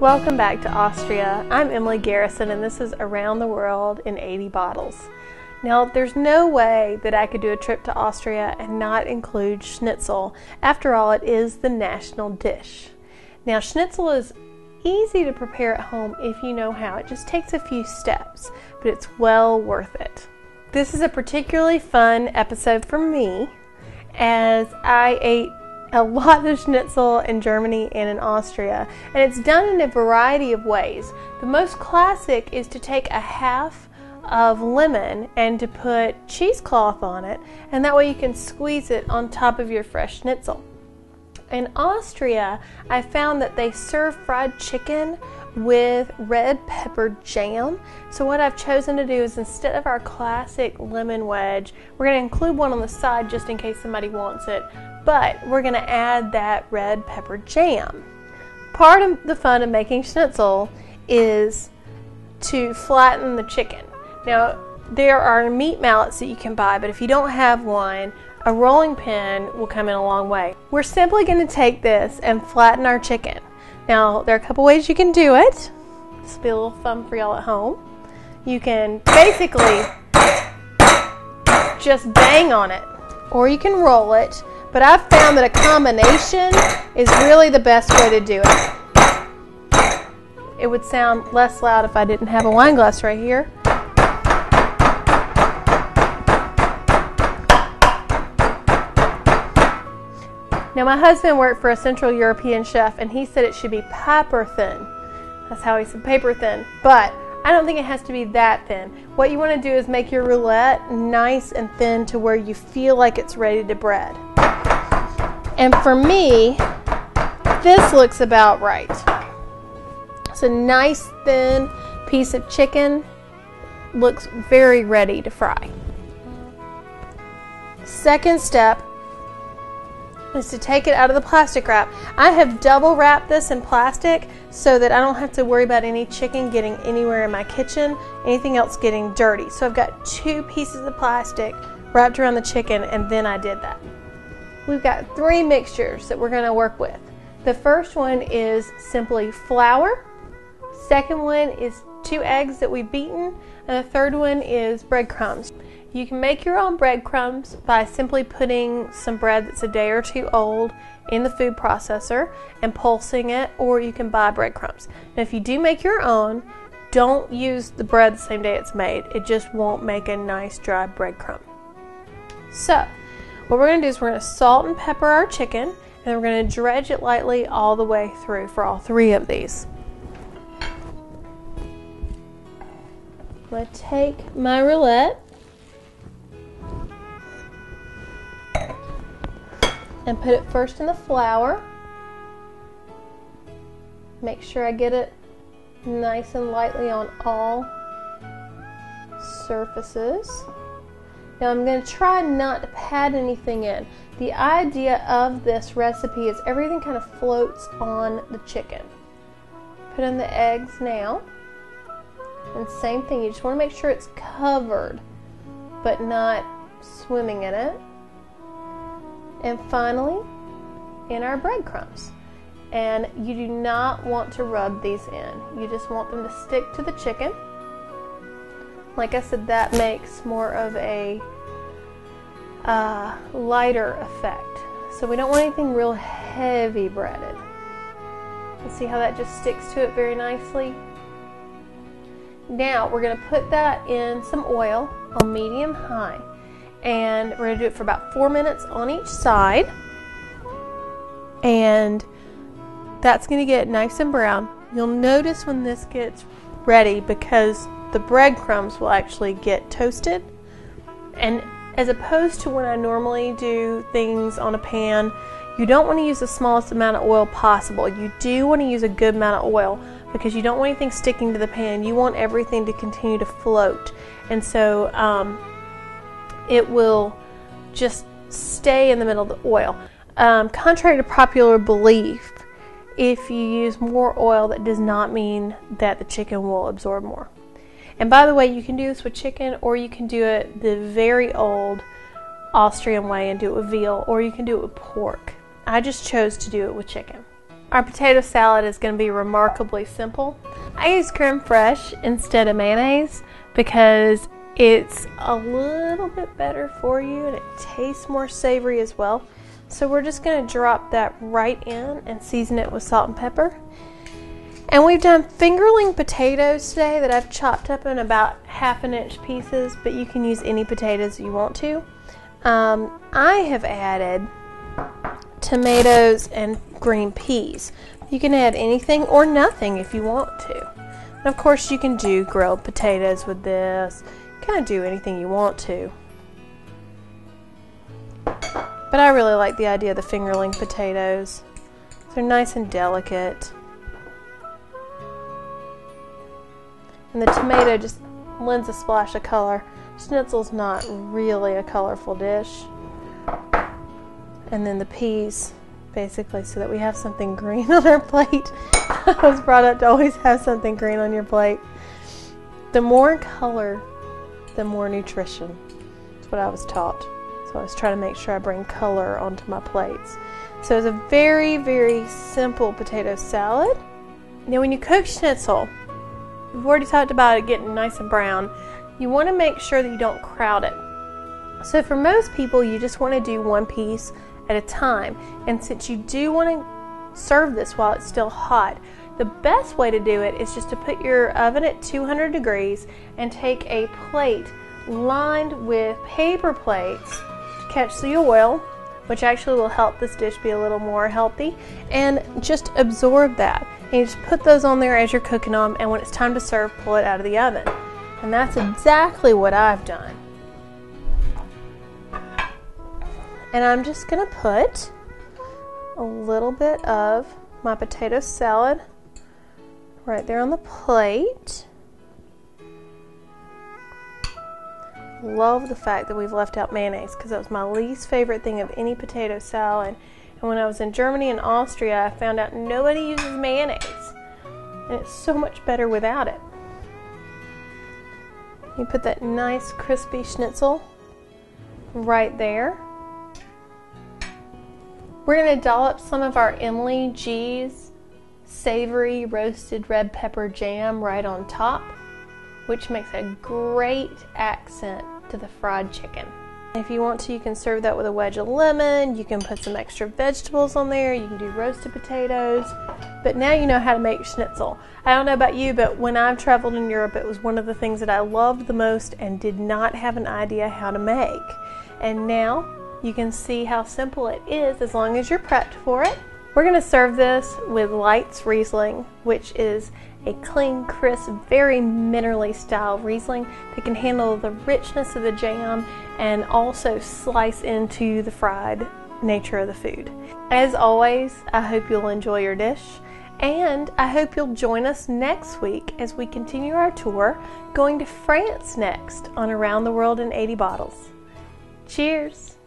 Welcome back to Austria. I'm Emily Garrison and this is Around the World in 80 Bottles. Now, there's no way that I could do a trip to Austria and not include Schnitzel. After all, it is the national dish. Now, Schnitzel is easy to prepare at home if you know how. It just takes a few steps, but it's well worth it. This is a particularly fun episode for me as I ate a lot of Schnitzel in Germany and in Austria, and it's done in a variety of ways. The most classic is to take a half of lemon and to put cheesecloth on it, and that way you can squeeze it on top of your fresh Schnitzel. In Austria, I found that they serve fried chicken with red pepper jam. So what I've chosen to do is, instead of our classic lemon wedge, we're going to include one on the side just in case somebody wants it, but we're going to add that red pepper jam. Part of the fun of making Schnitzel is to flatten the chicken. Now, there are meat mallets that you can buy, but if you don't have one, a rolling pin will come in a long way. We're simply going to take this and flatten our chicken. Now, there are a couple ways you can do it. This will be a little fun for y'all at home. You can basically just bang on it, or you can roll it, but I've found that a combination is really the best way to do it. It would sound less loud if I didn't have a wine glass right here. Now, my husband worked for a Central European chef, and he said it should be paper thin. That's how he said, paper thin. But I don't think it has to be that thin. What you want to do is make your roulette nice and thin to where you feel like it's ready to bread. And for me, this looks about right. It's a nice thin piece of chicken. Looks very ready to fry. Second step is to take it out of the plastic wrap. I have double wrapped this in plastic so that I don't have to worry about any chicken getting anywhere in my kitchen, anything else getting dirty. So I've got 2 pieces of plastic wrapped around the chicken, and then I did that. We've got 3 mixtures that we're going to work with. The first one is simply flour. Second one is 2 eggs that we've beaten, and the third one is breadcrumbs. You can make your own breadcrumbs by simply putting some bread that's a day or 2 old in the food processor and pulsing it, or you can buy breadcrumbs. Now, if you do make your own, don't use the bread the same day it's made. It just won't make a nice dry breadcrumb. So, what we're going to do is we're going to salt and pepper our chicken, and we're going to dredge it lightly all the way through for all 3 of these. I'm going to take my roulette and put it first in the flour. Make sure I get it nice and lightly on all surfaces. Now, I'm going to try not to pat anything in. The idea of this recipe is everything kind of floats on the chicken. Put in the eggs now. And same thing, you just want to make sure it's covered but not swimming in it. And finally, in our breadcrumbs. And you do not want to rub these in. You just want them to stick to the chicken. Like I said, that makes more of a lighter effect. So we don't want anything real heavy breaded. And see how that just sticks to it very nicely? Now we're going to put that in some oil on medium-high. And we're going to do it for about 4 minutes on each side. And that's going to get nice and brown. You'll notice when this gets ready because the breadcrumbs will actually get toasted. And as opposed to when I normally do things on a pan, you don't want to use the smallest amount of oil possible. You do want to use a good amount of oil because you don't want anything sticking to the pan. You want everything to continue to float. And so it will just stay in the middle of the oil. Contrary to popular belief, if you use more oil, that does not mean that the chicken will absorb more. And by the way, you can do this with chicken, or you can do it the very old Austrian way and do it with veal, or you can do it with pork. I just chose to do it with chicken. Our potato salad is going to be remarkably simple. I use creme fraiche instead of mayonnaise because it's a little bit better for you and it tastes more savory as well. So we're just going to drop that right in and season it with salt and pepper. And we've done fingerling potatoes today that I've chopped up in about 1/2 inch pieces, but you can use any potatoes you want to. I have added tomatoes and green peas. You can add anything or nothing if you want to. And of course you can do grilled potatoes with this. Kind of do anything you want to. But I really like the idea of the fingerling potatoes. They're nice and delicate. And the tomato just lends a splash of color. Schnitzel's not really a colorful dish. And then the peas, basically so that we have something green on our plate. I was brought up to always have something green on your plate. The more color, the more nutrition. That's what I was taught. So I was trying to make sure I bring color onto my plates. So it's a very, very simple potato salad. Now when you cook schnitzel, we've already talked about it getting nice and brown. You want to make sure that you don't crowd it. So for most people, you just want to do one piece at a time. And since you do want to serve this while it's still hot, the best way to do it is just to put your oven at 200 degrees and take a plate lined with paper plates to catch the oil, which actually will help this dish be a little more healthy, and just absorb that. And you just put those on there as you're cooking them, and when it's time to serve, pull it out of the oven. And that's exactly what I've done. And I'm just going to put a little bit of my potato salad right there on the plate. Love the fact that we've left out mayonnaise because that was my least favorite thing of any potato salad. And when I was in Germany and Austria, I found out nobody uses mayonnaise. And it's so much better without it. You put that nice crispy schnitzel right there. We're going to dollop some of our Emily G's savory roasted red pepper jam right on top, which makes a great accent to the fried chicken. If you want to, you can serve that with a wedge of lemon. You can put some extra vegetables on there. You can do roasted potatoes. But now you know how to make schnitzel. I don't know about you, but when I've traveled in Europe, it was one of the things that I loved the most and did not have an idea how to make. And now you can see how simple it is as long as you're prepped for it. We're going to serve this with Leitz Riesling, which is a clean, crisp, very minerally styled Riesling that can handle the richness of the jam and also slice into the fried nature of the food. As always, I hope you'll enjoy your dish, and I hope you'll join us next week as we continue our tour going to France next on Around the World in 80 Bottles. Cheers!